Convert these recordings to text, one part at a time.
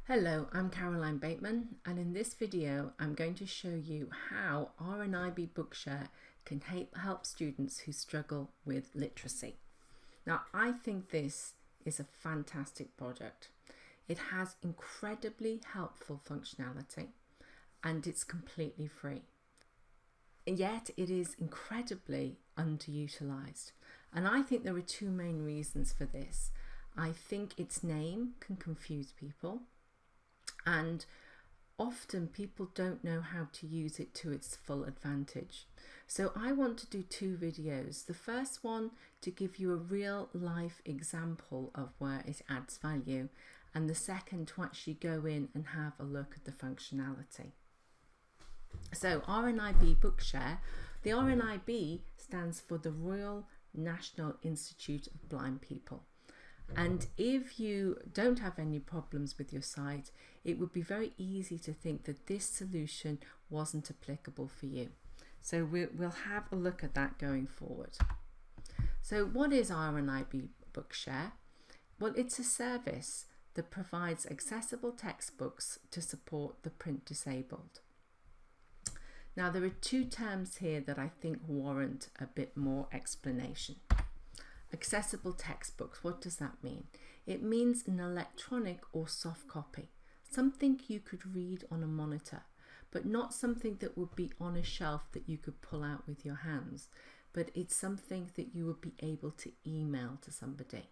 Hello, I'm Caroline Bateman, and in this video I'm going to show you how RNIB Bookshare can help students who struggle with literacy. Now, I think this is a fantastic product. It has incredibly helpful functionality and it's completely free. Yet it is incredibly underutilised, and I think there are two main reasons for this. I think its name can confuse people, and often people don't know how to use it to its full advantage. So I want to do two videos. The first one to give you a real life example of where it adds value, and the second to actually go in and have a look at the functionality. So RNIB Bookshare, the RNIB stands for the Royal National Institute of Blind People. And if you don't have any problems with your sight, it would be very easy to think that this solution wasn't applicable for you. So we'll have a look at that going forward. So what is RNIB Bookshare? Well, it's a service that provides accessible textbooks to support the print disabled. Now, there are two terms here that I think warrant a bit more explanation. Accessible textbooks, what does that mean? It means an electronic or soft copy, something you could read on a monitor, but not something that would be on a shelf that you could pull out with your hands, but it's something that you would be able to email to somebody.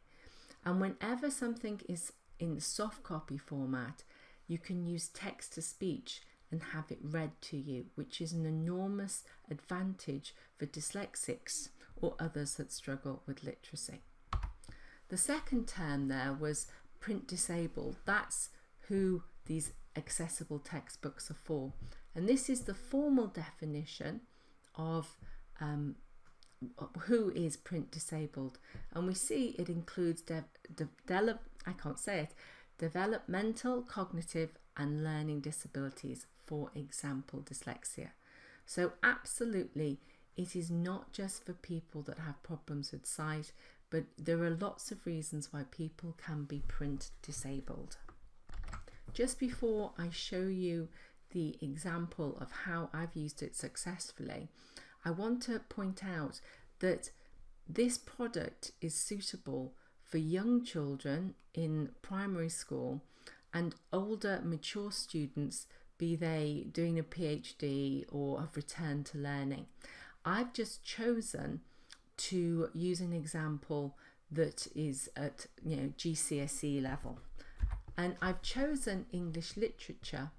And whenever something is in soft copy format, you can use text to speech and have it read to you, which is an enormous advantage for dyslexics or others that struggle with literacy. The second term there was print disabled. That's who these accessible textbooks are for. And this is the formal definition of who is print disabled. And we see it includes developmental, cognitive and learning disabilities, for example, dyslexia. So absolutely, it is not just for people that have problems with sight, but there are lots of reasons why people can be print disabled. Just before I show you the example of how I've used it successfully, I want to point out that this product is suitable for young children in primary school and older mature students, be they doing a PhD or have returned to learning. I've just chosen to use an example that is at GCSE level, and I've chosen English literature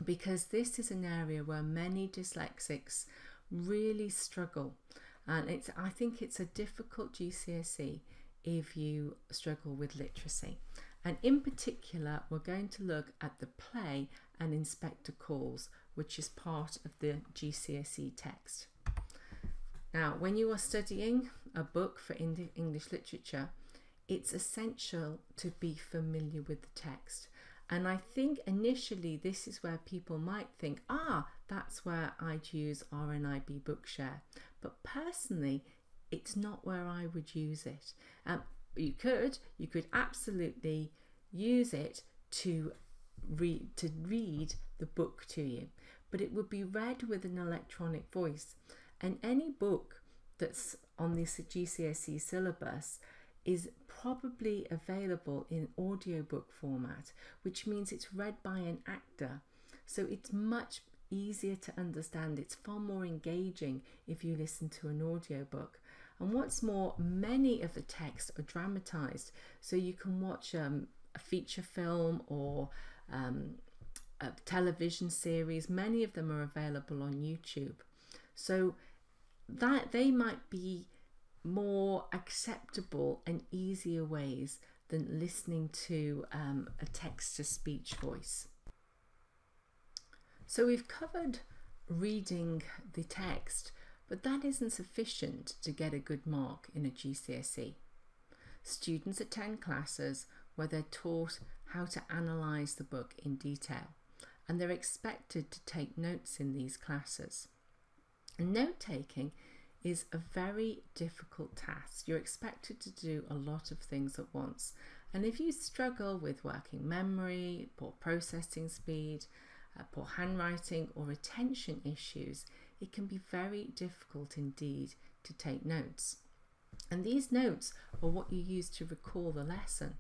because this is an area where many dyslexics really struggle, and I think it's a difficult GCSE if you struggle with literacy. And in particular, we're going to look at the play and Inspector Calls, which is part of the GCSE text. Now, when you are studying a book for English literature, it's essential to be familiar with the text. And I think initially this is where people might think, that's where I'd use RNIB Bookshare. But personally, it's not where I would use it. You could absolutely use it to read the book to you, but it would be read with an electronic voice. And any book that's on this GCSE syllabus is probably available in audiobook format, which means it's read by an actor. So it's much easier to understand. It's far more engaging if you listen to an audiobook. And what's more, many of the texts are dramatised, so you can watch a feature film or a television series. Many of them are available on YouTube. So that they might be more acceptable and easier ways than listening to a text-to-speech voice. So we've covered reading the text, but that isn't sufficient to get a good mark in a GCSE. Students attend classes where they're taught how to analyse the book in detail, and they're expected to take notes in these classes. And note-taking is a very difficult task. You're expected to do a lot of things at once, And if you struggle with working memory, poor processing speed, poor handwriting or attention issues, it can be very difficult indeed to take notes. And these notes are what you use to recall the lesson,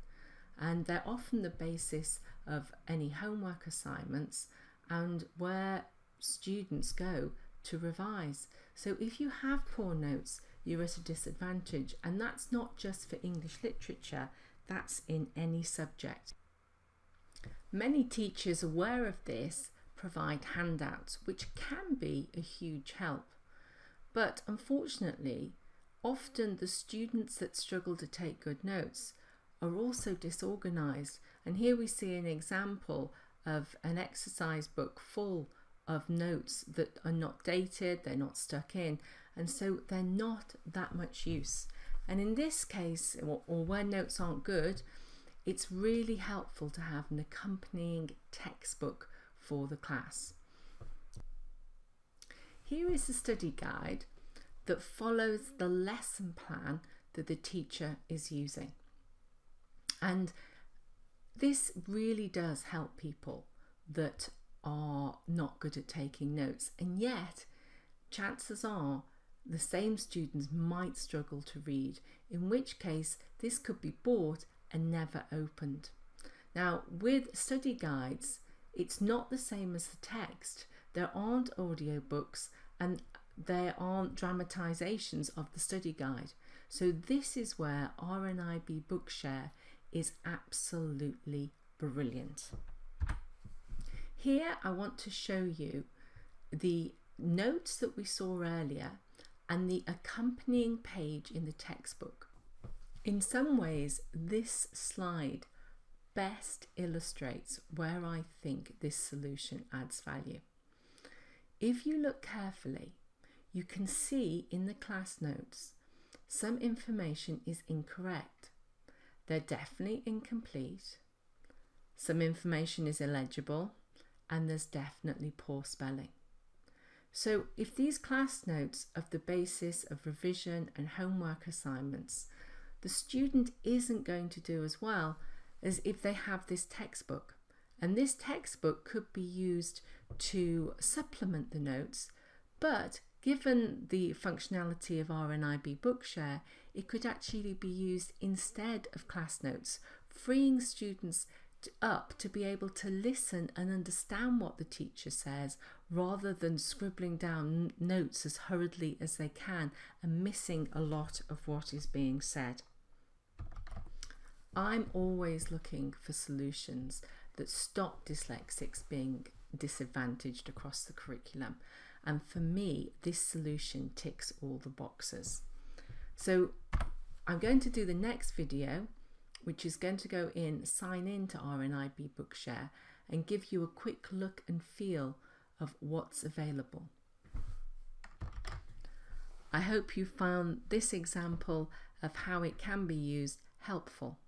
and they're often the basis of any homework assignments and where students go to revise. So if you have poor notes, you're at a disadvantage, and that's not just for English literature, that's in any subject. Many teachers aware of this provide handouts, which can be a huge help. But unfortunately, often the students that struggle to take good notes are also disorganised, and here we see an example of an exercise book full of notes that are not dated, they're not stuck in, and so they're not that much use. And in this case, or where notes aren't good, it's really helpful to have an accompanying textbook for the class. Here is a study guide that follows the lesson plan that the teacher is using. And this really does help people that are not good at taking notes, and yet chances are the same students might struggle to read, in which case this could be bought and never opened. Now, with study guides, it's not the same as the text. There aren't audiobooks and there aren't dramatisations of the study guide. So this is where RNIB Bookshare is absolutely brilliant. Here I want to show you the notes that we saw earlier and the accompanying page in the textbook. In some ways, this slide best illustrates where I think this solution adds value. If you look carefully, you can see in the class notes some information is incorrect. They're definitely incomplete, some information is illegible, and there's definitely poor spelling. So if these class notes are the basis of revision and homework assignments, the student isn't going to do as well as if they have this textbook. And this textbook could be used to supplement the notes, but given the functionality of RNIB Bookshare, it could actually be used instead of class notes, freeing students up to be able to listen and understand what the teacher says rather than scribbling down notes as hurriedly as they can and missing a lot of what is being said. I'm always looking for solutions that stop dyslexics being disadvantaged across the curriculum, and for me this solution ticks all the boxes. So I'm going to do the next video, which is going to sign in to RNIB Bookshare and give you a quick look and feel of what's available. I hope you found this example of how it can be used helpful.